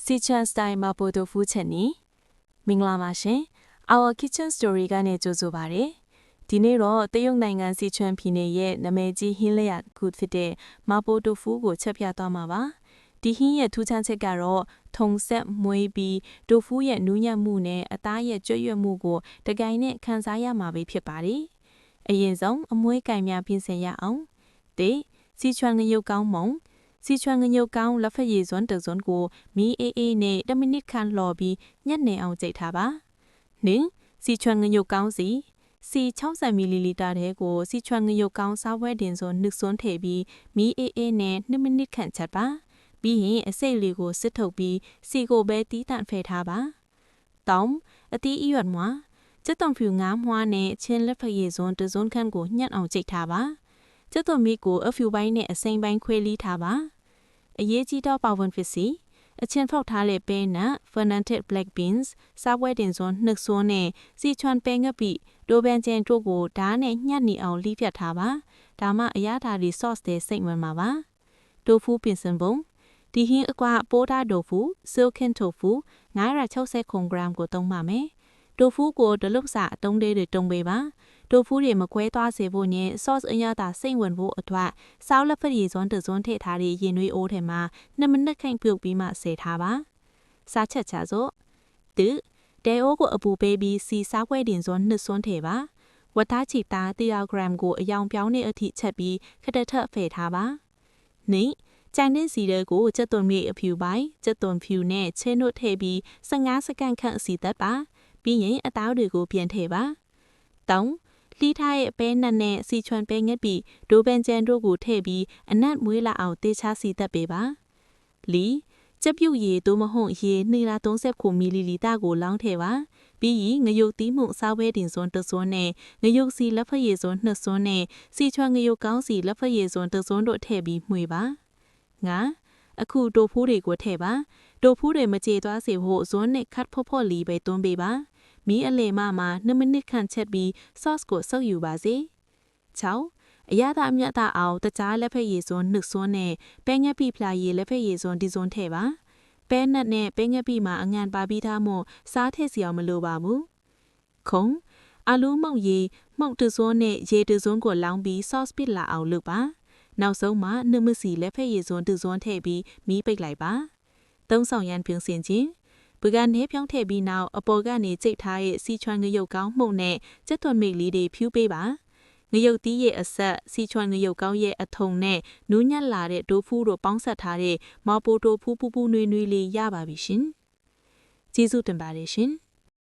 Sichuan style mapo tofu ချက်နီမင်္ဂလာပါရှင် Our Kitchen Story ကနေကြိုဆိုပါရစေဒီနေ့တော့တရုတ်နိုင်ငံစီချွန်ပြည်နယ်ရဲ့နာမည်ကြီးဟင်းလျာတစ်ခုဖြစ်တဲ့ mapo tofu ကိုချက်ပြသွားမှာပါဒီဟင်းရဲ့ထူးခြားချက်ကတော့ထုံဆက်မွေးပြီး tofu ရဲ့နူးညံ့မှုနဲ့အသားရဲ့ကြွရွံ့မှုကိုတကိုင်နဲ့ခံစားရမှာပဲဖြစ်ပါတယ်အရင်ဆုံးအမွှေးကင်များပြင်ဆင်ရအောင်တေစီချွန်ငရုတ်ကောင်းမုံစီချွန်ငရုတ်ကောင်းလက်ဖက်ရည်စွန်းတစွန်းကိုမီးအေးနဲ့10မိနစ်ခန့်လှော်ပြီးညက်နေအောင်ကြိတ်ထားပါနင်းစီချွန်ငရုတ်ကောင်းစီ60မီလီလီတာတဲကိုစီချွန်ငရုတ်ကောင်းစားပွဲတင်စွန်းနှึกစွန်းထည့်ပြီးမီးအေးနဲ့2မိနစ်ခန့်ချက်ပါပြီးရင်အစိတ်လေးကိုစစ်ထုတ်ပြီးစီကိုပဲတီးတန့်ဖယ်ထားပါတောင်းအတီးအရွက်မွာကျက်သွန်ဖြူငါးမွားနဲ့ချင်းလက်ဖက်ရည်စွန်းတစွန်းခန့်ကိုညှက်အောင်ကြိတ်ထားပါကျက်သွန်မီကိုအဖြူပိုင်းနဲ့အစိမ်းပိုင်းခွဲလီးထားပါအရေးကြီးတော့ပါဝင်ဖြစ်စီအချင်းဖောက်ထားတဲ့ပဲနတ် fermented black beans စားပွဲတင်စွန်းနှึกစွန်းနဲ့စီချွန်ပဲငပ်ပြီးဒိုဘန်ကျန်တို့ကိုဓာတ်နဲ့ညှက်နေအောင်လှီးဖြတ်ထားပါဒါမှအရသာဒီ sauce တဲ့စိတ်ဝင်မှာပါတိုဖူပြင်ဆင်ပုံဒီဟင်းအကွာပိုးသားတိုဖူ silken tofu 960 g ကိုသုံးပါမယ်တိုဖူကိုဒလုတ်စာအတုံးလေးတွေတုံးပေးပါတိုဖူတွေမကွဲသွားစေဖို့နဲ့ sauce အရသာစိတ်ဝင်ဖို့အတွက်စောက်လက်ဖက်ရည်စွန်းတစွန်းထည့်ထားတဲ့ရင်နွေးအိုးထဲမှာ2မိနစ်ခန့်ပြုတ်ပြီးမှဆယ်ထားပါစားချက်ချစို့တဲအိုးကိုအပူပေးပြီးစီစားပွဲတင်စွန်းနှစ်စွန်းထည့်ပါဝတ်သားချီသား100 g ကိုအယောင်ပြောင်းတဲ့အထိချက်ပြီးခက်ထက်ဖယ်ထားပါနေကြိုင်တဲ့စီတွေကိုကျက်သွန်မြေအဖြူပိုင်းကျက်သွန်ဖြူနဲ့ချင်းတို့ထည့်ပြီး15စက္ကန့်ခန့်စီသက်ပါပြီးရင်အသားတွေကိုပြန်ထည့်ပါတောင်းလှီးထားရဲ့ပဲနတ်နဲ့စီချွန်ပဲငက်ပြီးဒိုဘန်ကျန်တို့ကိုထည့်ပြီးအနက်မွေးလာအောင်တေချာစီသက်ပေးပါလီကြက်ပြုတ်ရည်သို့မဟုတ်ရေ230 မီလီလီတာကိုလောင်းထည့်ပါပြီးရင်ငရုတ်သီးမှုစားပွဲတင်စွန်းတစွန်းနဲ့ငရုတ်စီလက်ဖက်ရည်စွန်း2စွန်းနဲ့စီချွန်ငရုတ်ကောင်းစီလက်ဖက်ရည်စွန်းတစွန်းတို့ထည့်ပြီးမှွေပါငါအခုတိုဖူးတွေကိုထည့်ပါတိုဖူးတွေမကြေသွားစေဖို့ဇွန်းနဲ့ခတ်ဖော့လီပဲသွန်းပေးပါမီးအလယ်မှ2မိနစ်ခန့်ချက်ပြီး sauce ကိုစုပ်ယူပါစေ6အရသာအမြတ်သာအောင်တကြားလက်ဖက်ရည်စွန်း2စွန်းနဲ့ပဲငက်ပိဖလာရည်လက်ဖက်ရည်စွန်းဒီစွန်းထည့်ပါပဲနတ်နဲ့ပဲငက်ပိမှာအငံပါပြီးသားမို့စားထည့်စီအောင်မလိုပါဘူးခုံအာလူးမှုတ်ရည်မှုတ်တစွန်းနဲ့ရေတစွန်းကိုလောင်းပြီး sauce ပစ်လာအောင်လုပ်ပါနောက်ဆုံးမှာနှမစီလက်ဖက်ရည်စွန်းတစွန်းထည့်ပြီးမီးပိတ်လိုက်ပါသုံးဆောင်ရန်ပြင်ဆင်ခြင်းပကနေပြောင်းထည့်ပြီးနောက်အပေါ်ကနေကျိတ်ထားရဲ့စီချွန်ငရုတ်ကောင်းမှုန့်နဲ့ကျက်သွန်မိတ်လေးတွေဖြူးပေးပါငရုတ်သီးရဲ့အဆက်စီချွန်ငရုတ်ကောင်းရဲ့အထုံနဲ့နူးညံ့လာတဲ့ဒိုဖူးတို့ပေါင်းဆက်ထားတဲ့မော်ပိုတိုဖူးပူပူနွေးနွေးလေးရပါပြီရှင်ကျေးဇူးတင်ပါတယ်ရှင်